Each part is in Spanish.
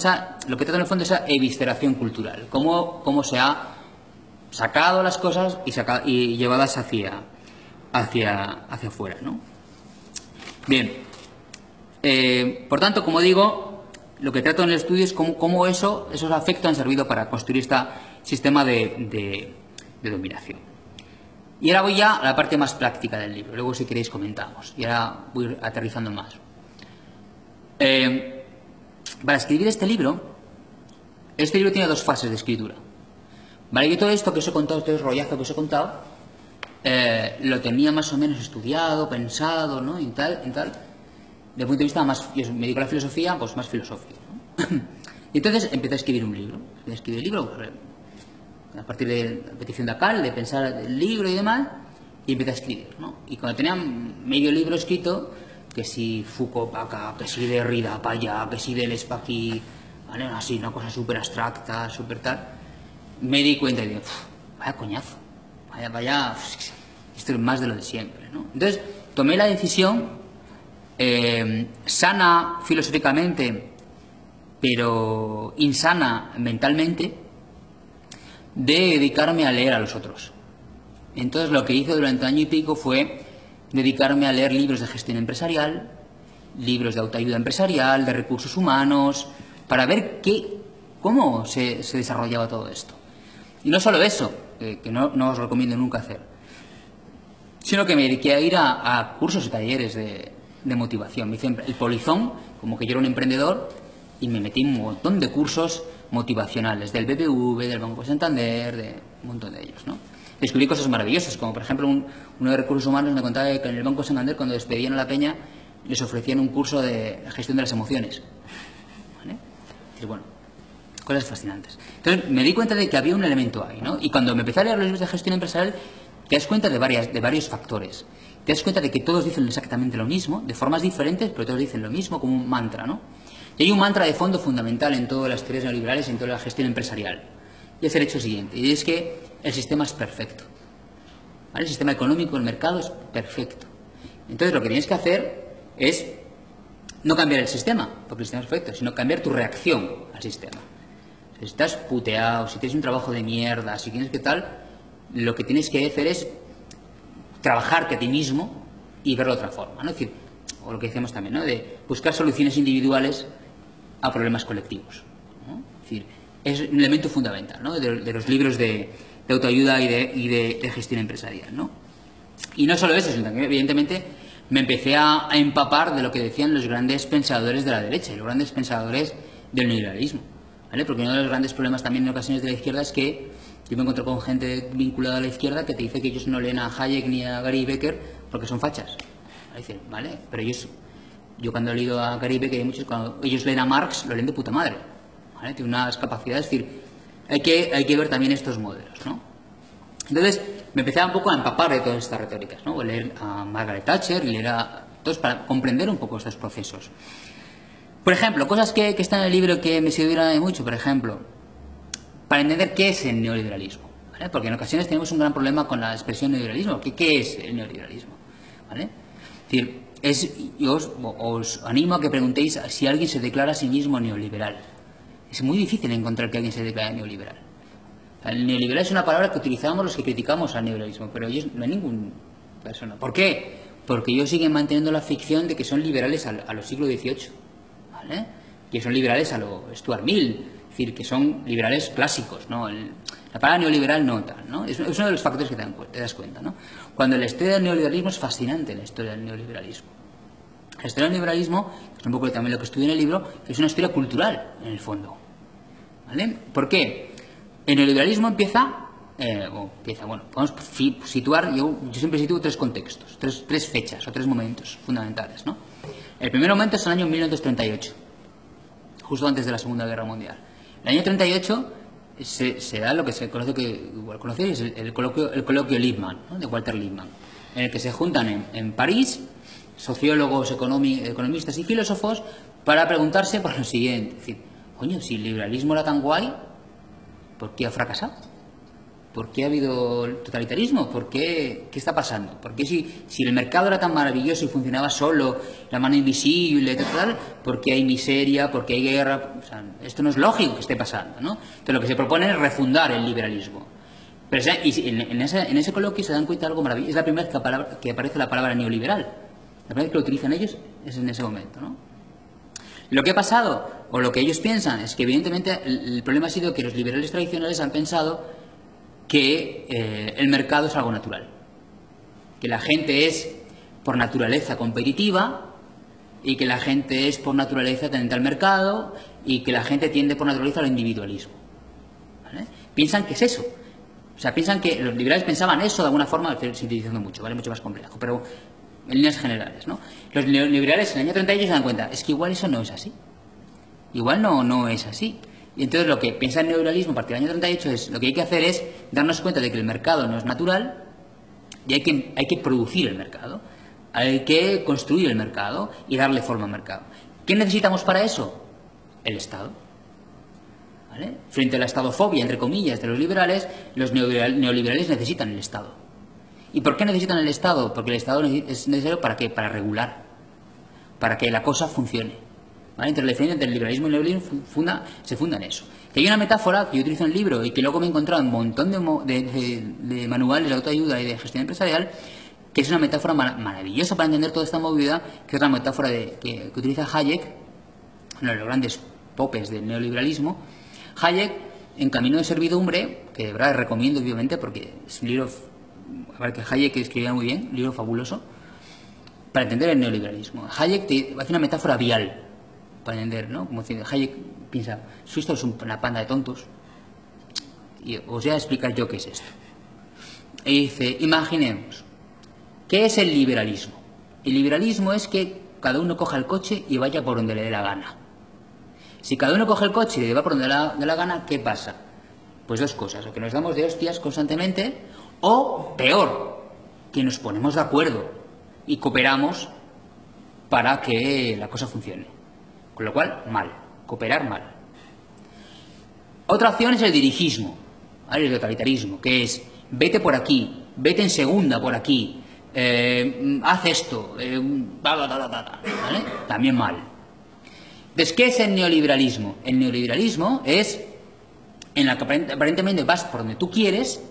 ¿no? Lo que trata en el fondo es esa evisceración cultural, cómo se ha sacado las cosas y llevadas hacia afuera, ¿no? Bien, por tanto, como digo, lo que trato en el estudio es cómo esos afectos han servido para construir este sistema de dominación. Y ahora voy ya a la parte más práctica del libro, luego si queréis comentamos, y ahora voy aterrizando más. Para escribir este libro tiene dos fases de escritura. Vale, yo todo esto que os he contado, este rollazo que os he contado, lo tenía más o menos estudiado, pensado, ¿no? Y tal, desde el punto de vista más, yo me dedico a la filosofía, pues más filosófico, ¿no? Y entonces empecé a escribir un libro. A partir de la petición de Acal, de pensar el libro y demás, y empecé a escribir, ¿no? Y cuando tenía medio libro escrito, que si Foucault para acá, que si Derrida para allá, que si Deleuze para aquí, ¿vale? Así, una cosa súper abstracta, súper tal, me di cuenta y digo, vaya coñazo, vaya, esto es más de lo de siempre, ¿no? Entonces, tomé la decisión, sana filosóficamente, pero insana mentalmente, de dedicarme a leer a los otros. Entonces, lo que hice durante año y pico fue dedicarme a leer libros de gestión empresarial, libros de autoayuda empresarial, de recursos humanos, para ver cómo se desarrollaba todo esto. Y no solo eso, que no os recomiendo nunca hacer, sino que me dediqué a ir a cursos y talleres de motivación. Me hice el polizón, como que yo era un emprendedor, y me metí en un montón de cursos motivacionales, del BBV, del Banco Santander, de un montón de ellos, ¿no? Descubrí cosas maravillosas, como por ejemplo uno de recursos humanos me contaba que en el Banco Santander, cuando despedían a la peña, les ofrecían un curso de gestión de las emociones, ¿vale? Y bueno, cosas fascinantes. Entonces me di cuenta de que había un elemento ahí, ¿no? Y cuando me empecé a leer los libros de gestión empresarial, te das cuenta de varios factores. Te das cuenta de que todos dicen exactamente lo mismo, de formas diferentes, pero todos dicen lo mismo, como un mantra, ¿no? Y hay un mantra de fondo fundamental en todas las teorías neoliberales y en toda la gestión empresarial. Y es el hecho siguiente, y es que el sistema es perfecto, ¿vale? El sistema económico, el mercado es perfecto. Entonces lo que tienes que hacer es no cambiar el sistema, porque el sistema es perfecto, sino cambiar tu reacción al sistema. Si estás puteado, si tienes un trabajo de mierda, si tienes que tal, lo que tienes que hacer es trabajarte a ti mismo y verlo de otra forma, ¿no? Es decir, o lo que decíamos también, ¿no? De buscar soluciones individuales a problemas colectivos, ¿no? Es decir, es un elemento fundamental, ¿no? de los libros de autoayuda y de gestión empresarial, ¿no? Y no solo eso, sino también, evidentemente, me empecé a empapar de lo que decían los grandes pensadores de la derecha y los grandes pensadores del neoliberalismo, ¿vale? Porque uno de los grandes problemas también en ocasiones de la izquierda es que yo me encuentro con gente vinculada a la izquierda que te dice que ellos no leen a Hayek ni a Gary Becker porque son fachas. Dicen, vale, pero yo cuando he leído a Gary Becker, cuando ellos leen a Marx, lo leen de puta madre, ¿vale? Tiene unas capacidades, es decir, hay que ver también estos modelos, ¿no? Entonces, me empecé un poco a empapar de todas estas retóricas, ¿no? Leer a Margaret Thatcher y leer a todos para comprender un poco estos procesos. Por ejemplo, cosas que están en el libro que me sirvieron de mucho, por ejemplo, para entender qué es el neoliberalismo, ¿vale? Porque en ocasiones tenemos un gran problema con la expresión neoliberalismo. ¿Qué es el neoliberalismo? ¿Vale? Es decir, yo os animo a que preguntéis si alguien se declara a sí mismo neoliberal. Es muy difícil encontrar que alguien se declare neoliberal. El neoliberal es una palabra que utilizamos los que criticamos al neoliberalismo, pero ellos no hay ninguna persona. ¿Por qué? Porque ellos siguen manteniendo la ficción de que son liberales a los siglos XVIII, ¿vale? Que son liberales a lo Stuart Mill, es decir, que son liberales clásicos, ¿no? La palabra neoliberal no tal, ¿no? Es uno de los factores que te das cuenta, ¿no? Cuando la historia del neoliberalismo es fascinante, la historia del neoliberalismo. La historia del neoliberalismo, que es un poco también lo que estudio en el libro, es una historia cultural, en el fondo, ¿vale? ¿Por qué? El neoliberalismo bueno, podemos situar, yo siempre sitúo tres contextos, tres fechas o tres momentos fundamentales, ¿no? El primer momento es el año 1938, justo antes de la Segunda Guerra Mundial. El año 38 se da lo que se conoce, que igual conocéis, el coloquio Lippmann, ¿no? De Walter Lippmann, en el que se juntan en París sociólogos, economistas y filósofos para preguntarse por lo siguiente, es decir, coño, si el liberalismo era tan guay, ¿por qué ha fracasado? ¿Por qué ha habido totalitarismo? ¿Por qué? ¿Qué está pasando? ¿Por qué si el mercado era tan maravilloso y funcionaba solo, la mano invisible, tal, ¿por qué hay miseria? ¿Por qué hay guerra? O sea, esto no es lógico que esté pasando, ¿no? Entonces lo que se propone es refundar el liberalismo. Pero en ese coloquio se dan cuenta de algo maravilloso. Es la primera vez que aparece la palabra neoliberal. La primera vez que lo utilizan ellos es en ese momento, ¿no? Lo que ha pasado, o lo que ellos piensan, es que evidentemente el problema ha sido que los liberales tradicionales han pensado que el mercado es algo natural, que la gente es por naturaleza competitiva y que la gente es por naturaleza tendente al mercado y que la gente tiende por naturaleza al individualismo, ¿vale? Piensan que es eso. O sea, piensan que los liberales pensaban eso de alguna forma, sintetizando mucho, ¿vale? Mucho más complejo, pero en líneas generales, ¿no? Los neoliberales en el año 38 se dan cuenta, es que igual eso no es así. Igual no es así. Y entonces lo que piensa el neoliberalismo a partir del año 38 es, lo que hay que hacer es darnos cuenta de que el mercado no es natural y hay que producir el mercado. Hay que construir el mercado y darle forma al mercado. ¿Qué necesitamos para eso? El Estado. ¿Vale? Frente a la estadofobia, entre comillas, de los liberales, los neoliberales necesitan el Estado. ¿Y por qué necesitan el Estado? Porque el Estado es necesario ¿para qué? Para regular, para que la cosa funcione. ¿Vale? Entonces la diferencia entre el liberalismo y el neoliberalismo se funda en eso. Que hay una metáfora que yo utilizo en el libro y que luego me he encontrado en un montón de manuales de autoayuda y de gestión empresarial, que es una metáfora maravillosa para entender toda esta movida, que es la metáfora que utiliza Hayek, uno de los grandes popes del neoliberalismo. Hayek, en Camino de Servidumbre, que de verdad recomiendo obviamente porque es un libro, a ver, que Hayek escribía muy bien, un libro fabuloso, para entender el neoliberalismo. Hayek te hace una metáfora vial, para entender, ¿no? Como decir, Hayek piensa, esto es una panda de tontos, y os voy a explicar yo qué es esto. Y dice, imaginemos, ¿qué es el liberalismo? El liberalismo es que cada uno coja el coche y vaya por donde le dé la gana. Si cada uno coge el coche y va por donde le dé la gana, ¿qué pasa? Pues dos cosas, o que nos damos de hostias constantemente, o peor, que nos ponemos de acuerdo y cooperamos para que la cosa funcione. Con lo cual, mal, cooperar mal. Otra opción es el dirigismo, ¿vale? El totalitarismo, que es vete por aquí, vete en segunda por aquí, haz esto, ¿vale? También mal. Entonces, ¿qué es el neoliberalismo? El neoliberalismo es en la que aparentemente vas por donde tú quieres,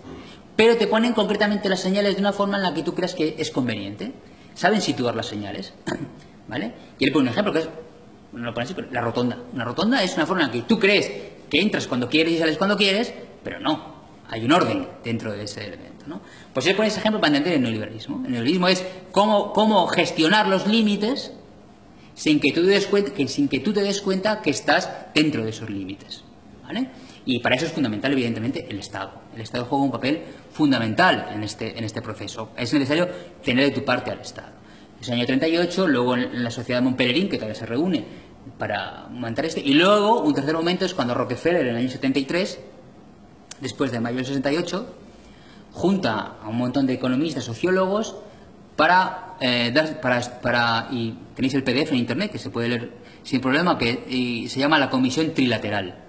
pero te ponen concretamente las señales de una forma en la que tú creas que es conveniente. Saben situar las señales, ¿vale? Y él pone un ejemplo que es, no lo pone así, pero la rotonda. Una rotonda es una forma en la que tú crees que entras cuando quieres y sales cuando quieres, pero no. Hay un orden dentro de ese elemento, ¿no? Pues él pone ese ejemplo para entender el neoliberalismo. El neoliberalismo es cómo gestionar los límites sin que tú te des cuenta que estás dentro de esos límites, ¿vale? Y para eso es fundamental, evidentemente, el Estado. El Estado juega un papel fundamental en este proceso. Es necesario tener de tu parte al Estado. Es el año 38, luego en la sociedad de Montpellerin, que todavía se reúne para montar y luego un tercer momento es cuando Rockefeller, en el año 73, después de mayo del 68, junta a un montón de economistas, sociólogos, y tenéis el PDF en internet que se puede leer sin problema, que se llama la Comisión Trilateral.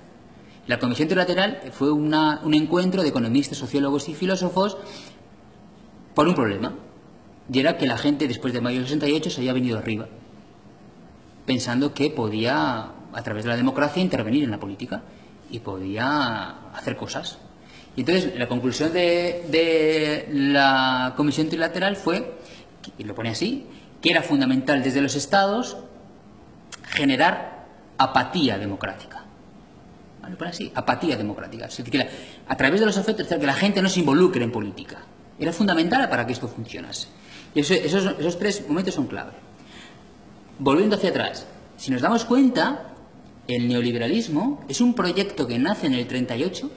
La Comisión Trilateral fue un encuentro de economistas, sociólogos y filósofos por un problema, y era que la gente después de mayo del 68 se había venido arriba, pensando que podía, a través de la democracia, intervenir en la política y podía hacer cosas. Y entonces la conclusión de la Comisión Trilateral fue, y lo pone así, que era fundamental desde los estados generar apatía democrática. ¿Vale? Lo pone así, apatía democrática. Es decir, que a través de los afectos, que la gente no se involucre en política. Era fundamental para que esto funcionase. Y esos tres momentos son clave. Volviendo hacia atrás, si nos damos cuenta, el neoliberalismo es un proyecto que nace en el 38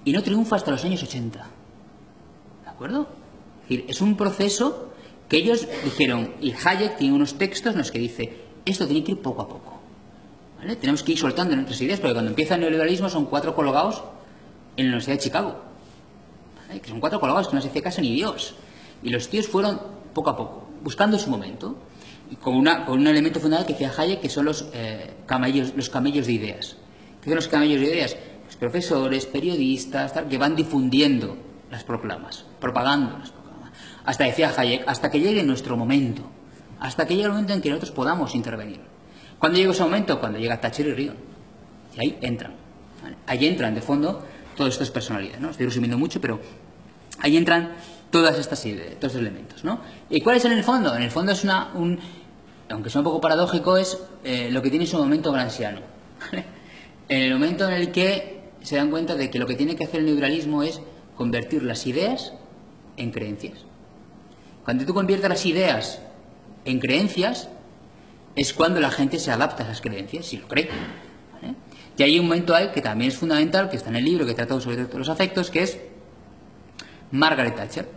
y no triunfa hasta los años 80. ¿De acuerdo? Es decir, es un proceso que ellos dijeron, y Hayek tiene unos textos en los que dice, esto tiene que ir poco a poco, ¿vale? Tenemos que ir soltando nuestras ideas, porque cuando empieza el neoliberalismo son 4 colgados en la Universidad de Chicago, ¿vale? Que son 4 colgados que no se hace caso ni Dios, y los tíos fueron poco a poco, buscando su momento, y con un elemento fundamental que decía Hayek, que son los camellos de ideas. ¿Qué son los camellos de ideas? pues profesores, periodistas, tal, que van difundiendo las proclamas, propagando las proclamas. Hasta decía Hayek, hasta que llegue nuestro momento, hasta que llegue el momento en que nosotros podamos intervenir. ¿Cuándo llega ese momento? Cuando llega Thatcher y Reagan. Y ahí entran. ¿Vale? Ahí entran, de fondo, todas estas personalidades, ¿no? Estoy resumiendo mucho, pero ahí entran todas estas ideas, todos estos elementos, ¿no? ¿Y cuál es en el fondo? En el fondo es aunque sea un poco paradójico, es lo que tiene su momento gramsciano. En el momento en el que se dan cuenta de que lo que tiene que hacer el neoliberalismo es convertir las ideas en creencias. Cuando tú conviertes las ideas en creencias, es cuando la gente se adapta a esas creencias, si lo cree. ¿Vale? Y hay un momento ahí que también es fundamental, que está en el libro, que trata sobre todos los afectos, que es Margaret Thatcher.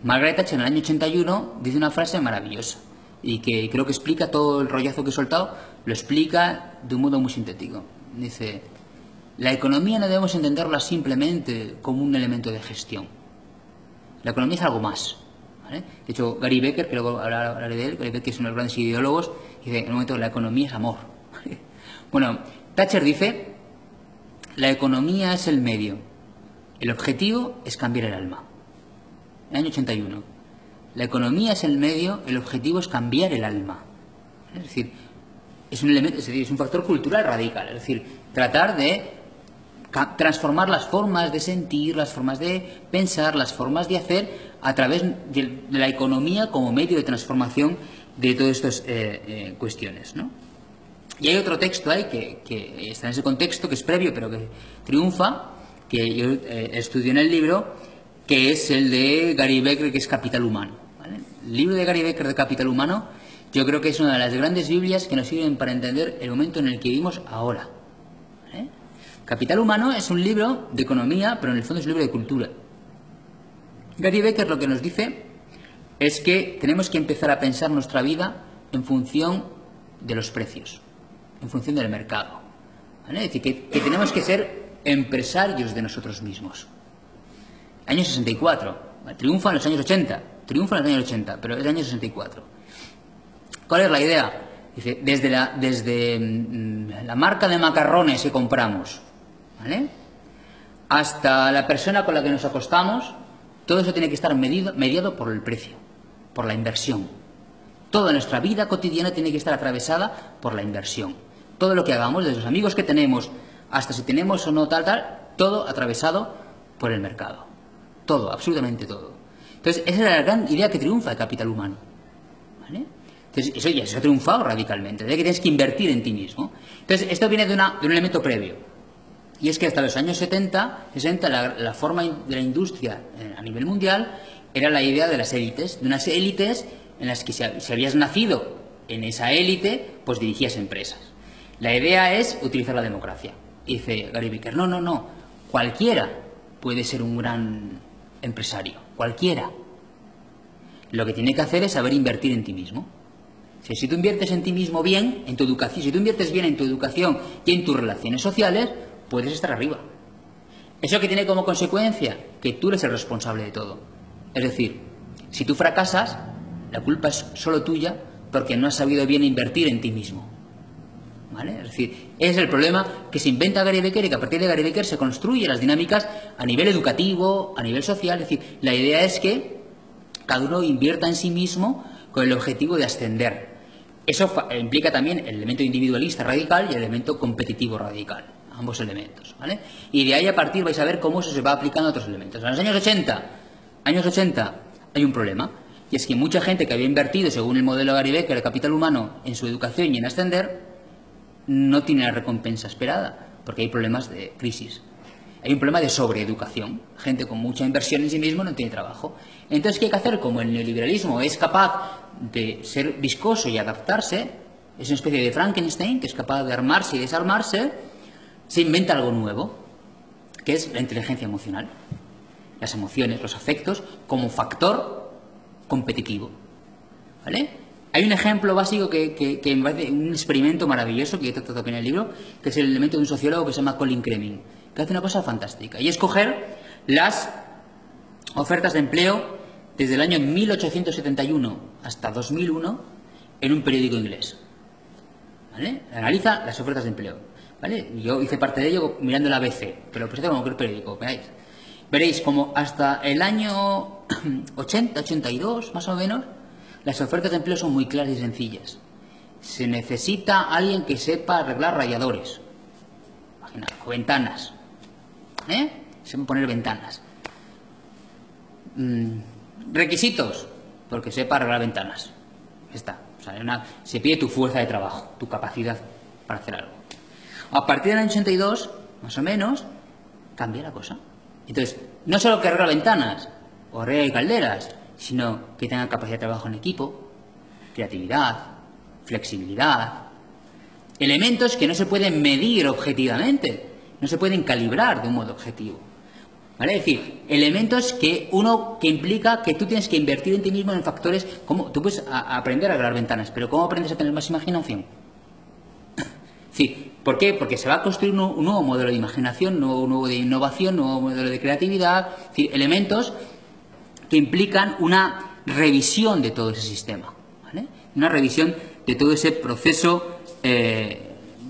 Margaret Thatcher en el año 81 dice una frase maravillosa y que creo que explica todo el rollazo que he soltado, lo explica de un modo muy sintético. Dice, la economía no debemos entenderla simplemente como un elemento de gestión. La economía es algo más. ¿Vale? De hecho, Gary Becker, que luego hablaré de él, Gary Becker es uno de los grandes ideólogos, dice, en el momento la economía es amor. Bueno, Thatcher dice, la economía es el medio, el objetivo es cambiar el alma. En el año 81. La economía es el medio, el objetivo es cambiar el alma. Es decir, es un elemento, es un factor cultural radical. Es decir, tratar de transformar las formas de sentir, las formas de pensar, las formas de hacer a través de la economía como medio de transformación de todas estas cuestiones, ¿no? Y hay otro texto ahí que está en ese contexto, que es previo, pero que triunfa, que yo estudio en el libro, que es el de Gary Becker, que es Capital Humano. ¿Vale? El libro de Gary Becker de Capital Humano, yo creo que es una de las grandes Biblias que nos sirven para entender el momento en el que vivimos ahora. ¿Vale? Capital Humano es un libro de economía, pero en el fondo es un libro de cultura. Gary Becker lo que nos dice es que tenemos que empezar a pensar nuestra vida en función de los precios, en función del mercado. ¿Vale? Es decir, que tenemos que ser empresarios de nosotros mismos. Año 64, triunfa en los años 80, pero es el año 64. ¿Cuál es la idea? Dice, desde la marca de macarrones que compramos, ¿vale?, hasta la persona con la que nos acostamos, todo eso tiene que estar mediado por el precio, por la inversión. Toda nuestra vida cotidiana tiene que estar atravesada por la inversión. Todo lo que hagamos, desde los amigos que tenemos hasta si tenemos o no tal, todo atravesado por el mercado. Todo, absolutamente todo. Entonces, esa es la gran idea que triunfa de Capital Humano. ¿Vale? Entonces, eso ya se ha triunfado radicalmente, de que tienes que invertir en ti mismo. Entonces, esto viene de un elemento previo. Y es que hasta los años 60, la forma de la industria a nivel mundial era la idea de las élites, de unas élites en las que si habías nacido en esa élite, pues dirigías empresas. La idea es utilizar la democracia. Y dice Gary Becker, no, cualquiera puede ser un gran empresario, cualquiera. Lo que tiene que hacer es saber invertir en ti mismo. Si tú inviertes en ti mismo bien, en tu educación, si tú inviertes bien en tu educación y en tus relaciones sociales, puedes estar arriba. ¿Eso que tiene como consecuencia? Que tú eres el responsable de todo. Es decir, si tú fracasas, la culpa es solo tuya porque no has sabido bien invertir en ti mismo. ¿Vale? Es decir, ese es el problema que se inventa Gary Becker y que a partir de Gary Becker se construyen las dinámicas a nivel educativo, a nivel social. Es decir, la idea es que cada uno invierta en sí mismo con el objetivo de ascender. Eso implica también el elemento individualista radical y el elemento competitivo radical. Ambos elementos, ¿vale? Y de ahí a partir vais a ver cómo eso se va aplicando a otros elementos. En los años 80 hay un problema, y es que mucha gente que había invertido, según el modelo Gary Becker, el capital humano, en su educación y en ascender, no tiene la recompensa esperada, porque hay problemas de crisis. Hay un problema de sobreeducación. Gente con mucha inversión en sí mismo no tiene trabajo. Entonces, ¿qué hay que hacer? Como el neoliberalismo es capaz de ser viscoso y adaptarse, es una especie de Frankenstein que es capaz de armarse y desarmarse, se inventa algo nuevo, que es la inteligencia emocional. Las emociones, los afectos, como factor competitivo. ¿Vale? Hay un ejemplo básico que me parece un experimento maravilloso que he tratado también en el libro, que es el elemento de un sociólogo que se llama Colin Creming, que hace una cosa fantástica, y es coger las ofertas de empleo desde el año 1871 hasta 2001 en un periódico inglés. ¿Vale? Analiza las ofertas de empleo. ¿vale? Yo hice parte de ello mirando el ABC, pero lo presento como cualquier periódico, veréis como hasta el año 80, 82, más o menos, las ofertas de empleo son muy claras y sencillas. Se necesita alguien que sepa arreglar radiadores, imagina, o ventanas, sepa poner ventanas. Requisitos, porque sepa arreglar ventanas. Está. O sea, se pide tu fuerza de trabajo, tu capacidad para hacer algo. A partir del año 82, más o menos, cambia la cosa. Entonces, no solo que arregla ventanas o arregle calderas, sino que tenga capacidad de trabajo en equipo, creatividad, flexibilidad, elementos que no se pueden medir objetivamente, no se pueden calibrar de un modo objetivo. ¿Vale? Es decir, elementos que implica que tú tienes que invertir en ti mismo en factores como tú puedes aprender a arreglar ventanas, pero ¿cómo aprendes a tener más imaginación? Sí, ¿por qué? Porque se va a construir un nuevo modelo de imaginación, un nuevo de innovación, un nuevo modelo de creatividad, es decir, elementos que implican una revisión de todo ese sistema, ¿vale? Una revisión de todo ese proceso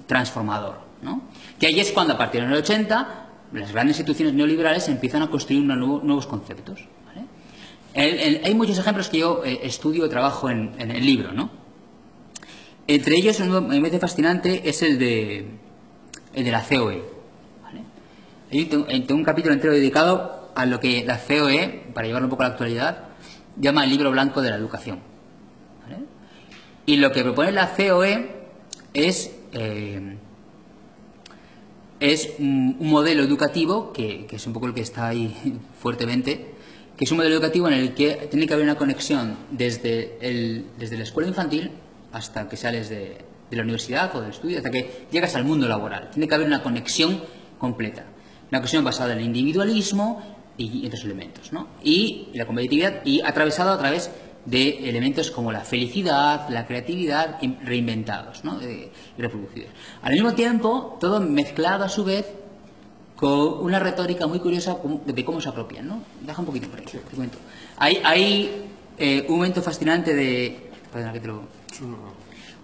transformador, ¿no? Que ahí es cuando a partir de los 80 las grandes instituciones neoliberales empiezan a construir nuevos conceptos, ¿vale? Hay muchos ejemplos que yo estudio y trabajo en el libro, ¿no? Entre ellos, uno que me parece fascinante es el de la COE, ¿vale? Ahí tengo un capítulo entero dedicado a lo que la COE, para llevarlo un poco a la actualidad, llama el libro blanco de la educación, ¿vale? Y lo que propone la COE es un modelo educativo, que es un poco el que está ahí fuertemente, que es un modelo educativo en el que tiene que haber una conexión desde la escuela infantil hasta que sales de la universidad o del estudio, hasta que llegas al mundo laboral. Tiene que haber una conexión completa, una conexión basada en el individualismo y otros elementos, ¿no? Y la competitividad, y atravesado a través de elementos como la felicidad, la creatividad, reinventados, ¿no? Y reproducidos. Al mismo tiempo, todo mezclado a su vez con una retórica muy curiosa de cómo se apropian, ¿no? Deja un poquito por ahí, te cuento. Hay un momento fascinante de... Perdona que te lo... Un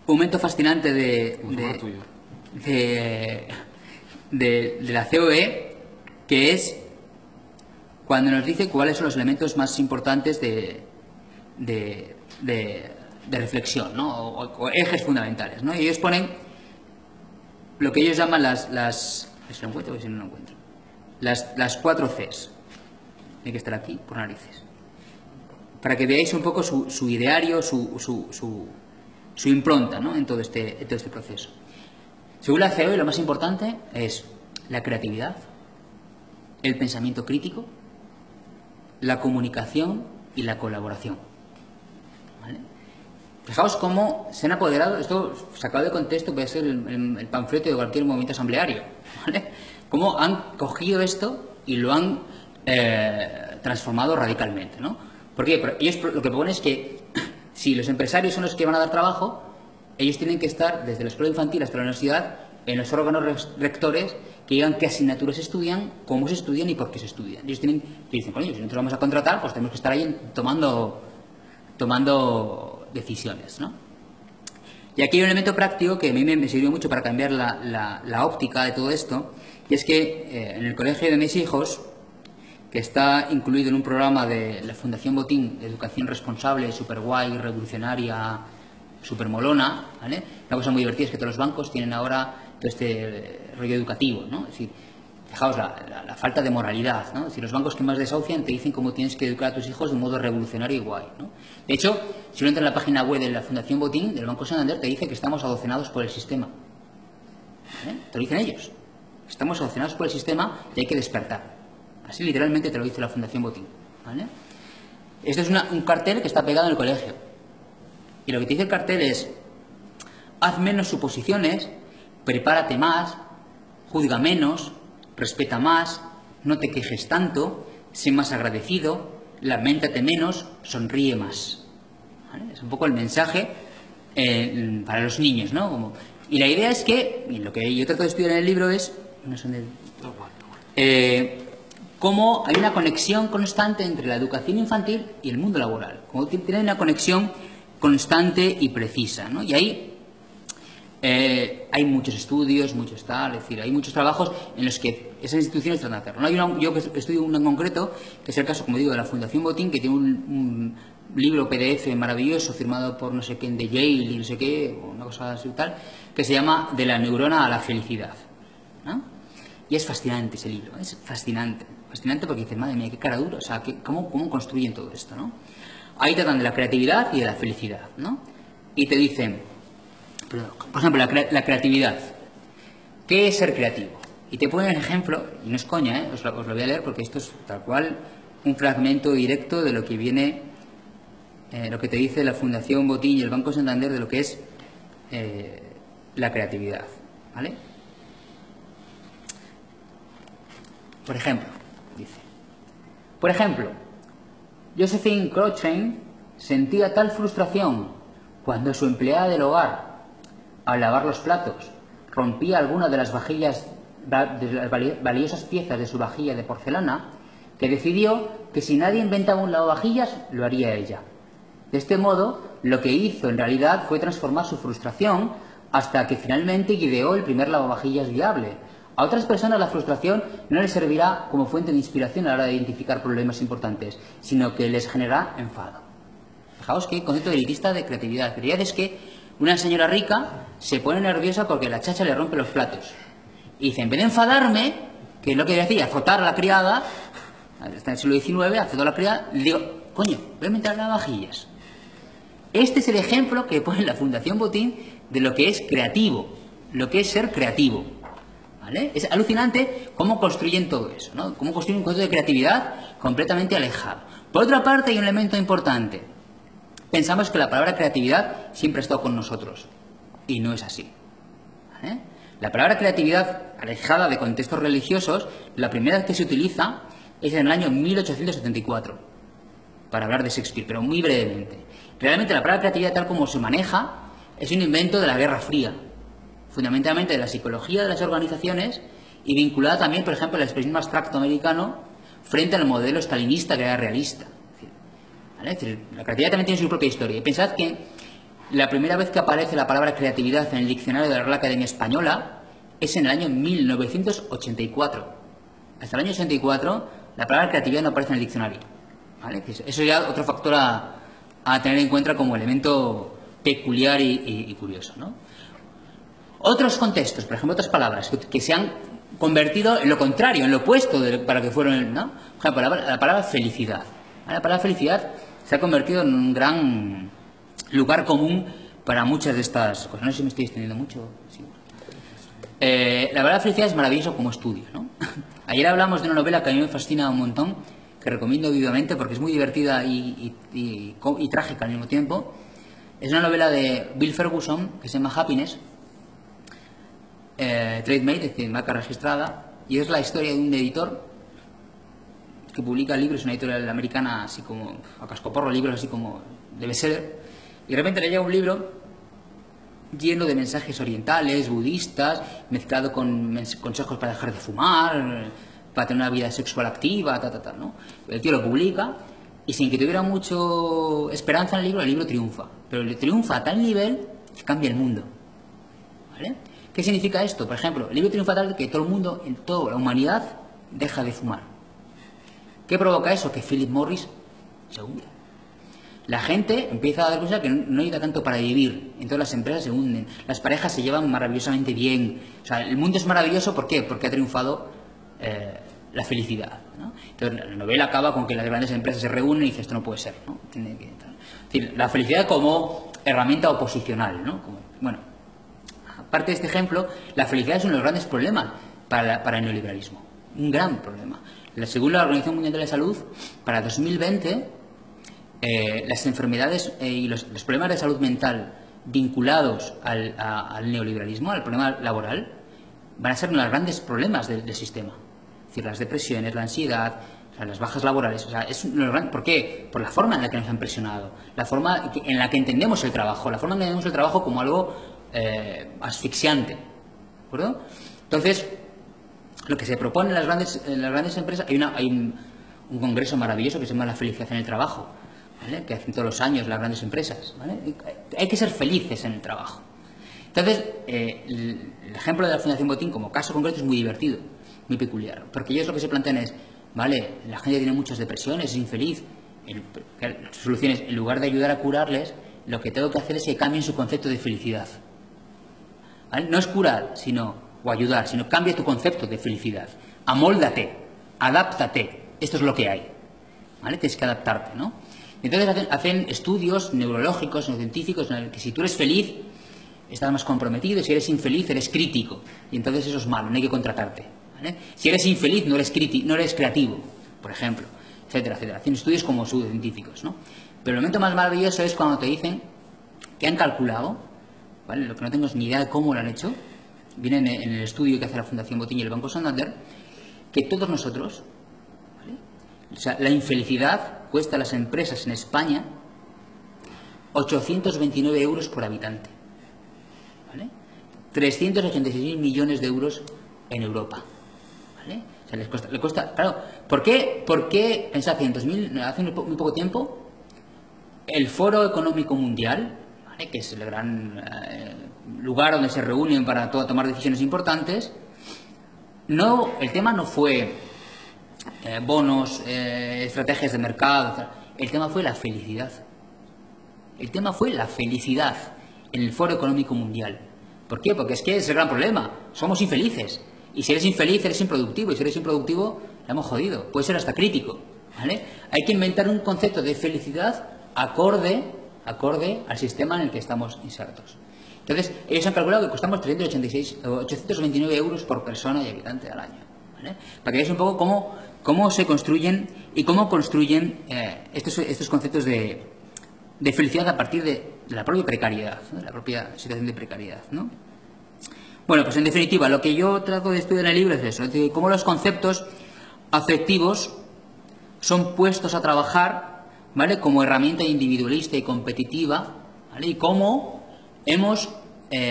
momento fascinante de la COE, que es cuando nos dice cuáles son los elementos más importantes de reflexión, ¿no? O ejes fundamentales, ¿no? Y ellos ponen lo que ellos llaman las 4 Cs. Tiene que estar aquí por narices, para que veáis un poco su ideario, su impronta, ¿no? en todo este proceso. Según la COE, lo más importante es la creatividad, el pensamiento crítico, la comunicación y la colaboración. ¿Vale? Fijaos cómo se han apoderado, esto sacado de contexto puede ser el panfleto de cualquier movimiento asambleario, ¿vale? Cómo han cogido esto y lo han transformado radicalmente, ¿no? Porque ellos lo que proponen es que si los empresarios son los que van a dar trabajo, ellos tienen que estar desde la escuela infantil hasta la universidad en los órganos rectores que digan qué asignaturas estudian, cómo se estudian y por qué se estudian. Ellos dicen, con ellos, si nosotros vamos a contratar, pues tenemos que estar ahí tomando decisiones, ¿no? Y aquí hay un elemento práctico que a mí me sirvió mucho para cambiar la óptica de todo esto, y es que en el colegio de mis hijos, que está incluido en un programa de la Fundación Botín de Educación Responsable, súper guay, revolucionaria, súper molona, ¿vale? Una cosa muy divertida es que todos los bancos tienen ahora todo este rollo educativo, ¿no? Es decir, fijaos la falta de moralidad, ¿no? Es decir, los bancos que más desahucian te dicen cómo tienes que educar a tus hijos de un modo revolucionario y guay, ¿no? De hecho, si uno entra en la página web de la Fundación Botín, del Banco Santander, te dice que estamos adocenados por el sistema. ¿Vale? Te lo dicen ellos. Estamos adocenados por el sistema y hay que despertar. Así literalmente te lo dice la Fundación Botín, ¿vale? Esto es un cartel que está pegado en el colegio. Y lo que te dice el cartel es: haz menos suposiciones, prepárate más, juzga menos, respeta más, no te quejes tanto, sé más agradecido, lamentate menos, sonríe más. ¿Vale? Es un poco el mensaje para los niños, ¿no? Y la idea es que, y lo que yo trato de estudiar en el libro es, cómo hay una conexión constante entre la educación infantil y el mundo laboral, cómo tiene una conexión constante y precisa, ¿no? Y ahí Hay muchos estudios, muchos tal, es decir, hay muchos trabajos en los que esas instituciones tratan de hacerlo. ¿No? Yo que estudio uno en concreto, que es el caso, como digo, de la Fundación Botín, que tiene un libro PDF maravilloso firmado por no sé quién de Yale y no sé qué, o una cosa así tal, que se llama De la neurona a la felicidad, ¿no? Y es fascinante ese libro, es fascinante. Fascinante porque dices, madre mía, qué cara dura, o sea, ¿cómo construyen todo esto, ¿no? Ahí tratan de la creatividad y de la felicidad, ¿no? Y te dicen, por ejemplo, la creatividad. ¿Qué es ser creativo? Y te ponen el ejemplo, y no es coña, os lo voy a leer porque esto es tal cual un fragmento directo de lo que viene, lo que te dice la Fundación Botín y el Banco Santander de lo que es la creatividad, ¿vale? Por ejemplo, dice, Josephine Cochrane sentía tal frustración cuando su empleada del hogar, al lavar los platos, rompía alguna de las valiosas piezas de su vajilla de porcelana, que decidió que si nadie inventaba un lavavajillas, lo haría ella. De este modo, lo que hizo en realidad fue transformar su frustración hasta que finalmente ideó el primer lavavajillas viable. A otras personas la frustración no les servirá como fuente de inspiración a la hora de identificar problemas importantes, sino que les generará enfado. Fijaos qué concepto elitista de creatividad. Creatividad es que una señora rica se pone nerviosa porque la chacha le rompe los platos. Y dice, en vez de enfadarme, que es lo que decía, azotar a la criada, está en el siglo XIX, azotó a la criada, le digo, coño, voy a inventar lavavajillas. Este es el ejemplo que pone la Fundación Botín de lo que es creativo, lo que es ser creativo. ¿Vale? Es alucinante cómo construyen todo eso, ¿no? Cómo construyen un concepto de creatividad completamente alejado. Por otra parte, hay un elemento importante. Pensamos que la palabra creatividad siempre ha estado con nosotros, y no es así. ¿Vale? La palabra creatividad, alejada de contextos religiosos, la primera vez que se utiliza es en el año 1874, para hablar de Shakespeare, pero muy brevemente. Realmente la palabra creatividad, tal como se maneja, es un invento de la Guerra Fría, fundamentalmente de la psicología de las organizaciones y vinculada también, por ejemplo, al expresionismo abstracto americano frente al modelo stalinista que era realista. ¿Vale? Es decir, la creatividad también tiene su propia historia. Y pensad que la primera vez que aparece la palabra creatividad en el diccionario de la Real Academia Española es en el año 1984. Hasta el año 84 la palabra creatividad no aparece en el diccionario. ¿Vale? Eso ya otro factor a tener en cuenta como elemento peculiar y curioso, ¿no? Otros contextos, por ejemplo, otras palabras que se han convertido en lo contrario, en lo opuesto para que fueron, ¿no? Por ejemplo, la palabra felicidad. La palabra felicidad se ha convertido en un gran lugar común para muchas de estas cosas. No sé si me estoy extendiendo mucho. Sí. La palabra felicidad es maravilloso como estudio, ¿no? Ayer hablamos de una novela que a mí me fascina un montón, que recomiendo vivamente porque es muy divertida y trágica al mismo tiempo. Es una novela de Bill Ferguson que se llama Happiness, Trade-made, es decir, marca registrada, y es la historia de un editor que publica libros, una editorial americana así como a cascoporro, libros así como de bestseller, y de repente le llega un libro lleno de mensajes orientales, budistas, mezclado con consejos para dejar de fumar, para tener una vida sexual activa, ¿no? El tío lo publica y sin que tuviera mucho esperanza en el libro triunfa, pero le triunfa a tal nivel que cambia el mundo, ¿vale? ¿Qué significa esto? Por ejemplo, el libro triunfa tal que todo el mundo, en toda la humanidad, deja de fumar. ¿Qué provoca eso? Que Philip Morris se hunde. La gente empieza a dar cuenta que no ayuda tanto para vivir. Entonces las empresas se hunden. Las parejas se llevan maravillosamente bien. O sea, el mundo es maravilloso, ¿por qué? Porque ha triunfado la felicidad, ¿no? Entonces la novela acaba con que las grandes empresas se reúnen y dicen, esto no puede ser, ¿no? Tiene que, es decir, la felicidad como herramienta oposicional, ¿no? Bueno, aparte de este ejemplo, la felicidad es uno de los grandes problemas para el neoliberalismo. Un gran problema. Según la Organización Mundial de la Salud, para 2020, las enfermedades y los problemas de salud mental vinculados al neoliberalismo, al problema laboral, van a ser uno de los grandes problemas del sistema. Es decir, las depresiones, la ansiedad, o sea, las bajas laborales. O sea, ¿por qué? Por la forma en la que nos han presionado, la forma en la que entendemos el trabajo, la forma en la que entendemos el trabajo como algo asfixiante. ¿De acuerdo? Entonces, lo que se propone en las grandes empresas, hay un congreso maravilloso que se llama La felicidad en el trabajo, ¿vale? Que hacen todos los años las grandes empresas, ¿vale? Hay que ser felices en el trabajo. Entonces, el ejemplo de la Fundación Botín como caso concreto es muy divertido, muy peculiar, porque ellos lo que se plantean es, vale, la gente tiene muchas depresiones, es infeliz, su solución es, en lugar de ayudar a curarles, lo que tengo que hacer es que cambien su concepto de felicidad. ¿Vale? No es curar, o ayudar, sino cambia tu concepto de felicidad. Amóldate, adáptate, esto es lo que hay. ¿Vale? Tienes que adaptarte, ¿no? Entonces hacen estudios neurológicos, científicos, en el que si tú eres feliz, estás más comprometido, y si eres infeliz, eres crítico. Y entonces eso es malo, no hay que contratarte. ¿Vale? Si eres infeliz, no eres creativo, por ejemplo, etcétera, etcétera. Hacen estudios como científicos, ¿no? Pero el momento más maravilloso es cuando te dicen que han calculado, ¿vale? Lo que no tengo es ni idea de cómo lo han hecho, viene en el estudio que hace la Fundación Botín y el Banco Santander, que todos nosotros, ¿vale? O sea, la infelicidad cuesta a las empresas en España 829 euros por habitante, ¿vale? 386 millones de euros en Europa, ¿vale? O sea, le cuesta, claro, ¿por qué pensad que hace muy poco tiempo el Foro Económico Mundial, ¿vale?, que es el gran lugar donde se reúnen para tomar decisiones importantes, el tema no fue bonos, estrategias de mercado, el tema fue la felicidad. El tema fue la felicidad en el Foro Económico Mundial. ¿Por qué? Porque es que es el gran problema. Somos infelices. Y si eres infeliz, eres improductivo. Y si eres improductivo, la hemos jodido. Puede ser hasta crítico, ¿vale? Hay que inventar un concepto de felicidad acorde al sistema en el que estamos insertos. Entonces, ellos han calculado que costamos 829 euros por persona y habitante al año, ¿vale? Para que veáis un poco cómo se construyen y cómo construyen estos conceptos de felicidad a partir de la propia precariedad, ¿no? De la propia situación de precariedad, ¿no? Bueno, pues en definitiva, lo que yo trato de estudiar en el libro es eso, es decir, cómo los conceptos afectivos son puestos a trabajar, ¿vale?, como herramienta individualista y competitiva, ¿vale?, y cómo hemos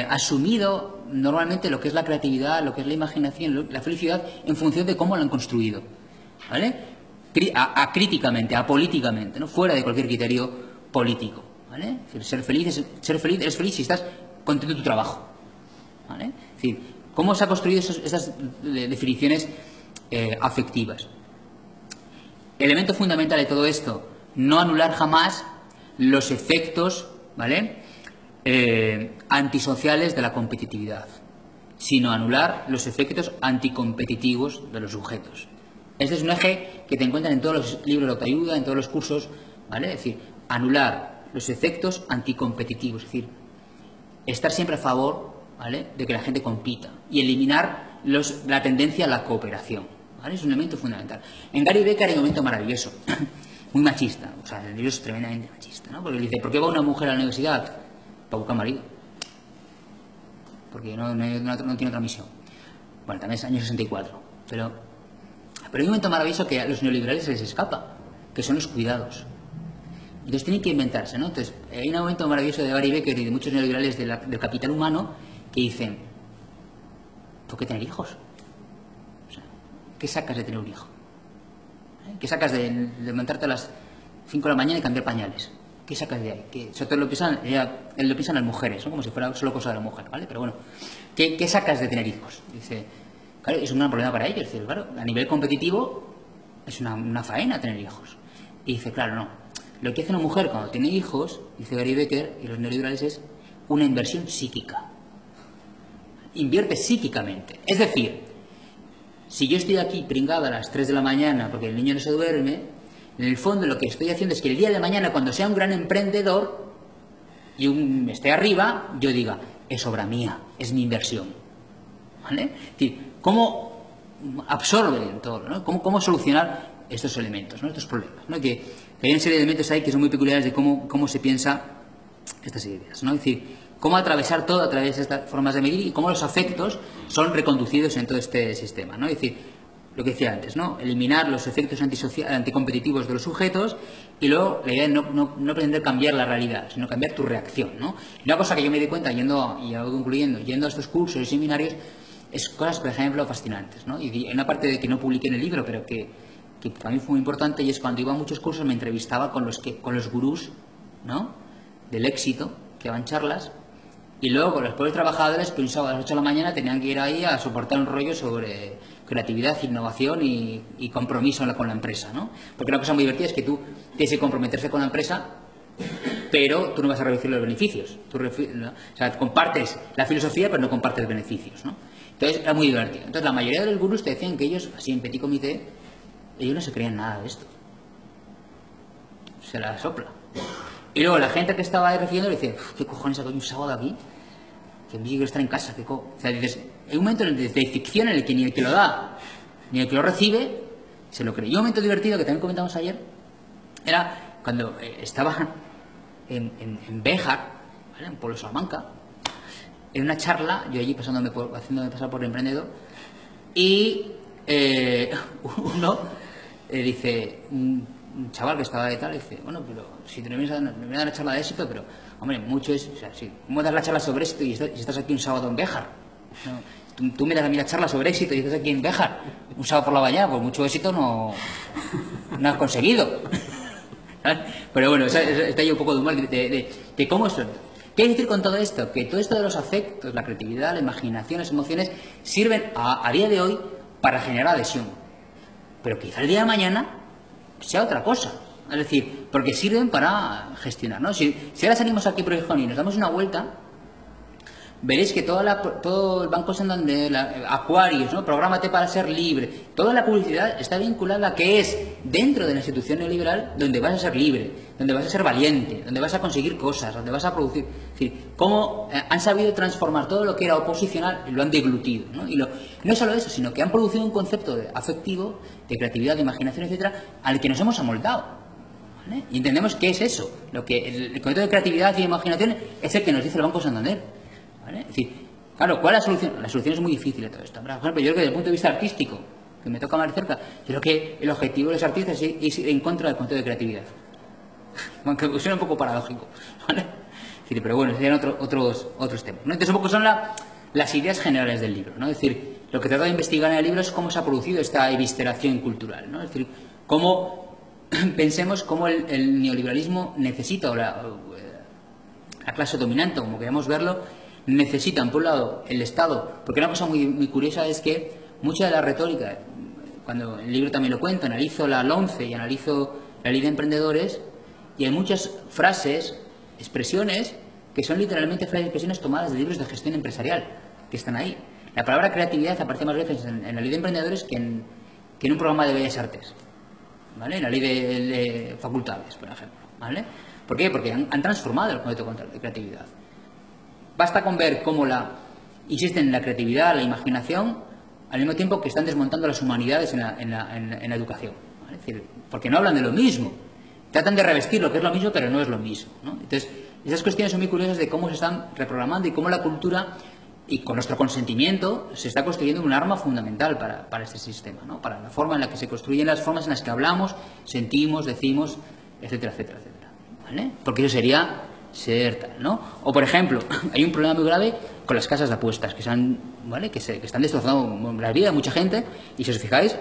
asumido normalmente lo que es la creatividad, lo que es la imaginación, la felicidad, en función de cómo lo han construido, ¿vale?, acríticamente, apolíticamente, ¿no?, fuera de cualquier criterio político, ¿vale? Es decir, eres feliz si estás contento de tu trabajo, ¿vale? Es decir, cómo se han construido esas definiciones afectivas. Elemento fundamental de todo esto, no anular jamás los efectos, ¿vale?, antisociales de la competitividad, sino anular los efectos anticompetitivos de los sujetos. Este es un eje que te encuentran en todos los libros de autoayuda, en todos los cursos, ¿vale? Es decir, anular los efectos anticompetitivos, es decir, estar siempre a favor, ¿vale?, de que la gente compita y eliminar la tendencia a la cooperación, ¿vale? Es un elemento fundamental. En Gary Becker hay un momento maravilloso, muy machista, o sea, el libro es tremendamente machista, ¿no? Porque él dice, ¿por qué va una mujer a la universidad? Para buscar marido. Porque no tiene otra misión. Bueno, también es año 64, pero hay un momento maravilloso que a los neoliberales se les escapa, que son los cuidados. Entonces tienen que inventarse, ¿no? Entonces hay un momento maravilloso de Gary Becker y de muchos neoliberales del capital humano que dicen, ¿por qué tener hijos? O sea, ¿qué sacas de tener un hijo? ¿Qué sacas de levantarte a las 5 de la mañana y cambiar pañales? ¿Qué sacas de ahí? Que sobre todo lo piensan las mujeres, ¿no?, como si fuera solo cosa de la mujer, ¿vale? Pero bueno, ¿qué sacas de tener hijos? Dice, claro, es un gran problema para ellos. Dice, claro, a nivel competitivo es una faena tener hijos. Y dice, claro, no. Lo que hace una mujer cuando tiene hijos, dice Gary Becker y los neoliberales, es una inversión psíquica. Invierte psíquicamente. Es decir, si yo estoy aquí pringada a las 3 de la mañana porque el niño no se duerme, en el fondo lo que estoy haciendo es que el día de mañana, cuando sea un gran emprendedor y esté arriba, yo diga, es obra mía, es mi inversión, ¿vale? Es decir, cómo absorben todo, ¿no? Cómo solucionar estos elementos, ¿no?, estos problemas, ¿no? Que hay una serie de elementos ahí que son muy peculiares de cómo se piensa estas ideas, ¿no? Es decir, cómo atravesar todo a través de estas formas de medir y cómo los afectos son reconducidos en todo este sistema, ¿no? Es decir, lo que decía antes, ¿no?, eliminar los efectos anticompetitivos de los sujetos, y luego la idea es no pretender cambiar la realidad, sino cambiar tu reacción, ¿no? Y una cosa que yo me di cuenta yendo a estos cursos y seminarios, es cosas, por ejemplo, fascinantes, ¿no? Y hay una parte de que no publiqué en el libro, pero que para mí fue muy importante, y es cuando iba a muchos cursos me entrevistaba con los gurús, ¿no?, del éxito, que daban charlas, Y luego con los pobres trabajadores que un sábado a las 8 de la mañana tenían que ir ahí a soportar un rollo sobre creatividad, innovación y compromiso con la empresa, ¿no? Porque una cosa muy divertida es que tú tienes que comprometerse con la empresa, pero tú no vas a reducir los beneficios. ¿No? O sea, compartes la filosofía, pero no compartes beneficios, ¿no? Entonces era muy divertido. Entonces la mayoría de los gurús te decían que ellos, así en petit comité, ellos no se creían nada de esto. Se la sopla. Y luego la gente que estaba ahí recibiendo le dice, ¿qué cojones hago un sábado aquí? Que me quiero estar en casa. O sea, dices, hay un momento de ficción en el que ni el que lo da, ni el que lo recibe, se lo cree. Y un momento divertido que también comentamos ayer, era cuando estaba en Béjar, ¿vale? En Pueblo Salamanca, en una charla, yo allí haciéndome pasar por emprendedor, y uno dice, un chaval que estaba de tal, dice, bueno, pero si te vienes a dar una charla de éxito, pero, hombre, mucho es, o sea, si, ¿cómo das la charla sobre éxito y estás aquí un sábado en Béjar? ¿No? Tú me das a mí la charla sobre éxito y estás aquí en Béjar, un sábado por la mañana, pues mucho éxito no has conseguido. Pero bueno, está ahí un poco de humor de cómo son. ¿Qué quiere decir con todo esto? Que todo esto de los afectos, la creatividad, la imaginación, las emociones, sirven a día de hoy para generar adhesión. Pero quizá el día de mañana sea otra cosa. Es decir, porque sirven para gestionar, ¿no? Si ahora salimos aquí por el Gijón y nos damos una vuelta, veréis que todo el Banco Santander, Aquarius, ¿no? Prográmate para ser libre, toda la publicidad está vinculada a que es dentro de la institución neoliberal donde vas a ser libre, donde vas a ser valiente, donde vas a conseguir cosas, donde vas a producir. Es decir, cómo han sabido transformar todo lo que era oposicional y lo han deglutido, ¿no? Y no solo eso, sino que han producido un concepto afectivo, de creatividad, de imaginación, etcétera, al que nos hemos amoldado. ¿Vale? Y entendemos qué es eso. El concepto de creatividad y de imaginación es el que nos dice el Banco Santander. ¿Vale? Es decir, claro, ¿cuál es la solución? La solución es muy difícil de todo esto. Por ejemplo, yo creo que desde el punto de vista artístico, que me toca más de cerca, yo creo que el objetivo de los artistas es ir en contra del concepto de creatividad. Aunque suena un poco paradójico. ¿Vale? Es decir, pero bueno, serían otros temas, ¿no? Entonces, un poco son las ideas generales del libro, ¿no? Es decir, lo que trata de investigar en el libro es cómo se ha producido esta evisceración cultural, ¿no? Es decir, cómo pensemos cómo el neoliberalismo necesita, o la clase dominante, como queramos verlo, necesitan, por un lado, el Estado, porque una cosa muy curiosa es que mucha de la retórica, cuando el libro también lo cuenta, analizo la LOMCE y analizo la Ley de Emprendedores, y hay muchas frases, expresiones, que son literalmente frases y expresiones tomadas de libros de gestión empresarial, que están ahí. La palabra creatividad aparece más veces en la Ley de Emprendedores que en un programa de Bellas Artes, ¿vale? En la Ley de Facultades, por ejemplo, ¿vale? ¿Por qué? Porque han transformado el concepto de creatividad. Basta con ver cómo insisten en la creatividad, la imaginación, al mismo tiempo que están desmontando las humanidades en la educación, ¿vale? Es decir, porque no hablan de lo mismo. Tratan de revestir lo que es lo mismo, pero no es lo mismo, ¿no? Entonces, esas cuestiones son muy curiosas de cómo se están reprogramando y cómo la cultura, y con nuestro consentimiento, se está construyendo un arma fundamental para este sistema, ¿no? Para la forma en la que se construyen las formas en las que hablamos, sentimos, decimos, etcétera, etcétera, etcétera, ¿vale? Porque eso sería ser tal, ¿no? O, por ejemplo, hay un problema muy grave con las casas de apuestas que están destrozando la vida de mucha gente, y si os fijáis,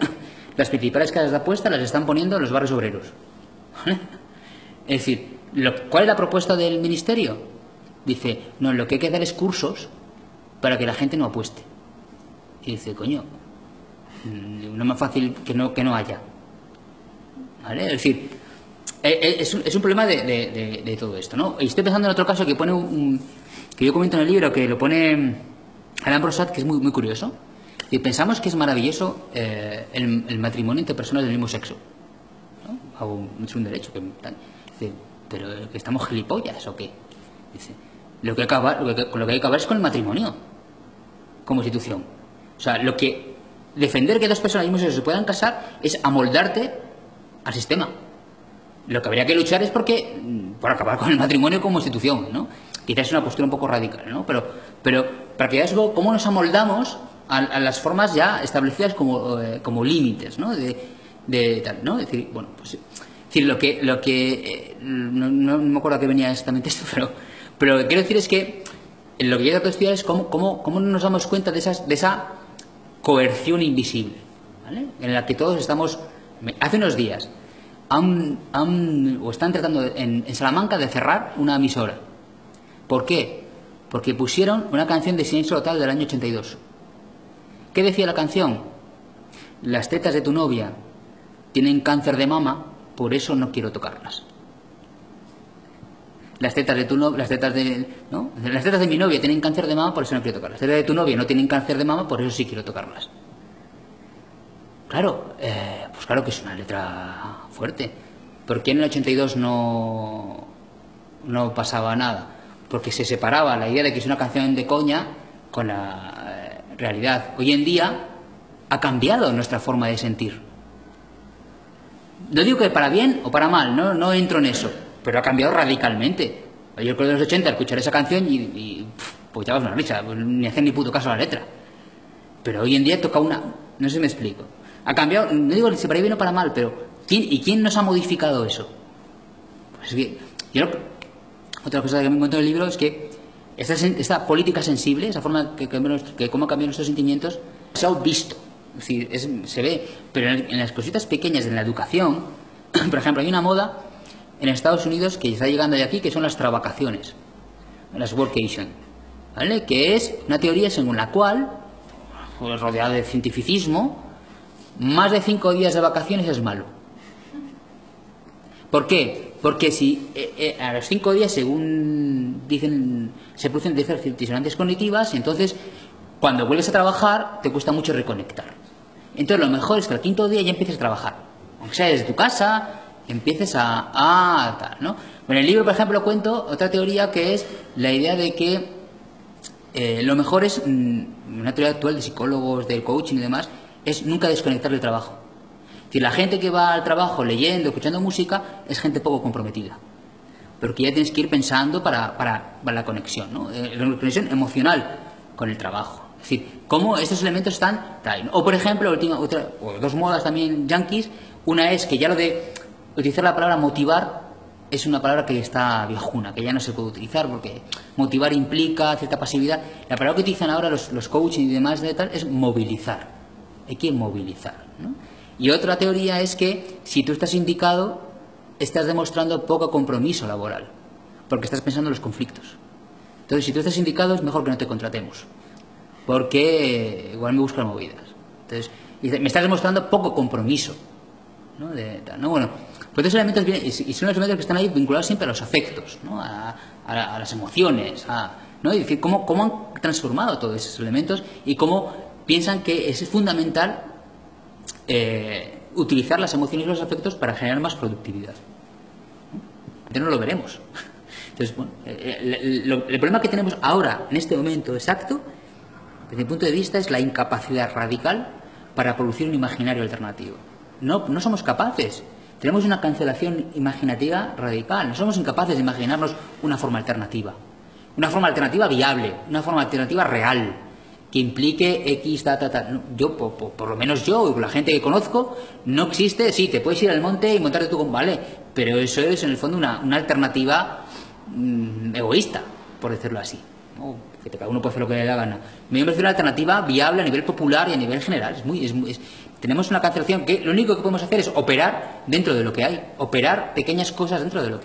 las principales casas de apuestas las están poniendo en los barrios obreros, ¿vale? Es decir, ¿cuál es la propuesta del ministerio? Dice, no, lo que hay que hacer es cursos para que la gente no apueste. Y dice, coño, no es más fácil que no haya, ¿vale? Es decir, es un problema de todo esto, ¿no? Y estoy pensando en otro caso que pone que yo comento en el libro, que lo pone Alain Brossat, que es muy curioso. Y pensamos que es maravilloso el matrimonio entre personas del mismo sexo, ¿no? Es un derecho. Dice, pero ¿que estamos gilipollas o qué? Dice, lo que hay que acabar es con el matrimonio como institución. O sea, defender que dos personas del mismo sexo se puedan casar es amoldarte al sistema. Lo que habría que luchar es por acabar con el matrimonio como institución, ¿no? Quizás es una postura un poco radical, ¿no? Pero para que veáis cómo nos amoldamos a las formas ya establecidas como límites, ¿no? De tal, ¿no? Es decir, bueno, pues, lo que no me acuerdo a qué venía exactamente esto, pero lo que quiero decir es que lo que yo trato de estudiar es cómo no nos damos cuenta de esa coerción invisible, ¿vale? En la que todos estamos. Hace unos días están tratando en Salamanca de cerrar una emisora. ¿Por qué? porque pusieron una canción de Silencio Total del año 82. ¿Qué decía la canción? Las tetas de tu novia tienen cáncer de mama, por eso no quiero tocarlas. Las tetas de tu novia, las tetas de mi novia tienen cáncer de mama, por eso no quiero tocarlas. Las tetas de tu novia no tienen cáncer de mama, por eso sí quiero tocarlas. Claro, pues claro que es una letra fuerte. ¿Por qué en el 82 no pasaba nada? Porque se separaba la idea de que es una canción de coña con la realidad. Hoy en día ha cambiado nuestra forma de sentir. No digo que para bien o para mal, no entro en eso, pero ha cambiado radicalmente. Yo recuerdo en los 80 escuchar esa canción y pues echabas una risa, ni hacer ni puto caso a la letra. Pero hoy en día toca una... No sé si me explico. Ha cambiado, no digo si para bien o para mal, pero ¿quién nos ha modificado eso? Pues que otra cosa que me encuentro en el libro es que esta política sensible, esa forma que cómo cambian nuestros sentimientos, se ha visto. Es decir, se ve, pero en las cositas pequeñas de la educación, por ejemplo, hay una moda en Estados Unidos que está llegando de aquí, que son las travacaciones, las workation, ¿vale? Que es una teoría según la cual, rodeada de cientificismo, más de 5 días de vacaciones es malo. ¿Por qué? Porque si a los 5 días, según dicen, se producen disonantes cognitivas, y entonces cuando vuelves a trabajar te cuesta mucho reconectar. Entonces lo mejor es que al 5.º día ya empieces a trabajar, aunque sea desde tu casa, empieces a tal, ¿no? En el libro, por ejemplo, cuento otra teoría que es la idea de que lo mejor es, una teoría actual de psicólogos, del coaching y demás, es nunca desconectar del trabajo. Es decir, la gente que va al trabajo leyendo, escuchando música, es gente poco comprometida. Porque ya tienes que ir pensando para la conexión, ¿no? La conexión emocional con el trabajo. Es decir, cómo estos elementos están... O, por ejemplo, dos modas también yanquis. Una es que ya lo de utilizar la palabra motivar es una palabra que está viejuna, que ya no se puede utilizar porque motivar implica cierta pasividad. La palabra que utilizan ahora los coaching y demás de tal es movilizar. Hay que movilizar, ¿no? Y otra teoría es que si tú estás indicado, estás demostrando poco compromiso laboral, porque estás pensando en los conflictos. Entonces, si tú estás indicado, es mejor que no te contratemos, porque igual me buscan movidas. Entonces, me estás demostrando poco compromiso, ¿no? ¿no? Bueno, pues esos elementos vienen, y son los elementos que están ahí vinculados siempre a los afectos, ¿no? a las emociones, ¿no? Y decir, cómo han transformado todos esos elementos y cómo piensan que es fundamental utilizar las emociones y los afectos para generar más productividad. Ya no lo veremos. Entonces, bueno, el problema que tenemos ahora, en este momento exacto, desde mi punto de vista, es la incapacidad radical para producir un imaginario alternativo. No somos capaces. Tenemos una cancelación imaginativa radical. No somos incapaces de imaginarnos una forma alternativa. Una forma alternativa viable, una forma alternativa real, que implique X, Yo, por lo menos yo, y la gente que conozco, no existe. Sí, te puedes ir al monte y montarte tú con vale, pero eso es en el fondo una alternativa egoísta, por decirlo así, ¿no? Que cada uno puede hacer lo que le da la gana. Me parece una alternativa viable a nivel popular y a nivel general. Tenemos una cancelación que lo único que podemos hacer es operar dentro de lo que hay, operar pequeñas cosas dentro de lo que hay.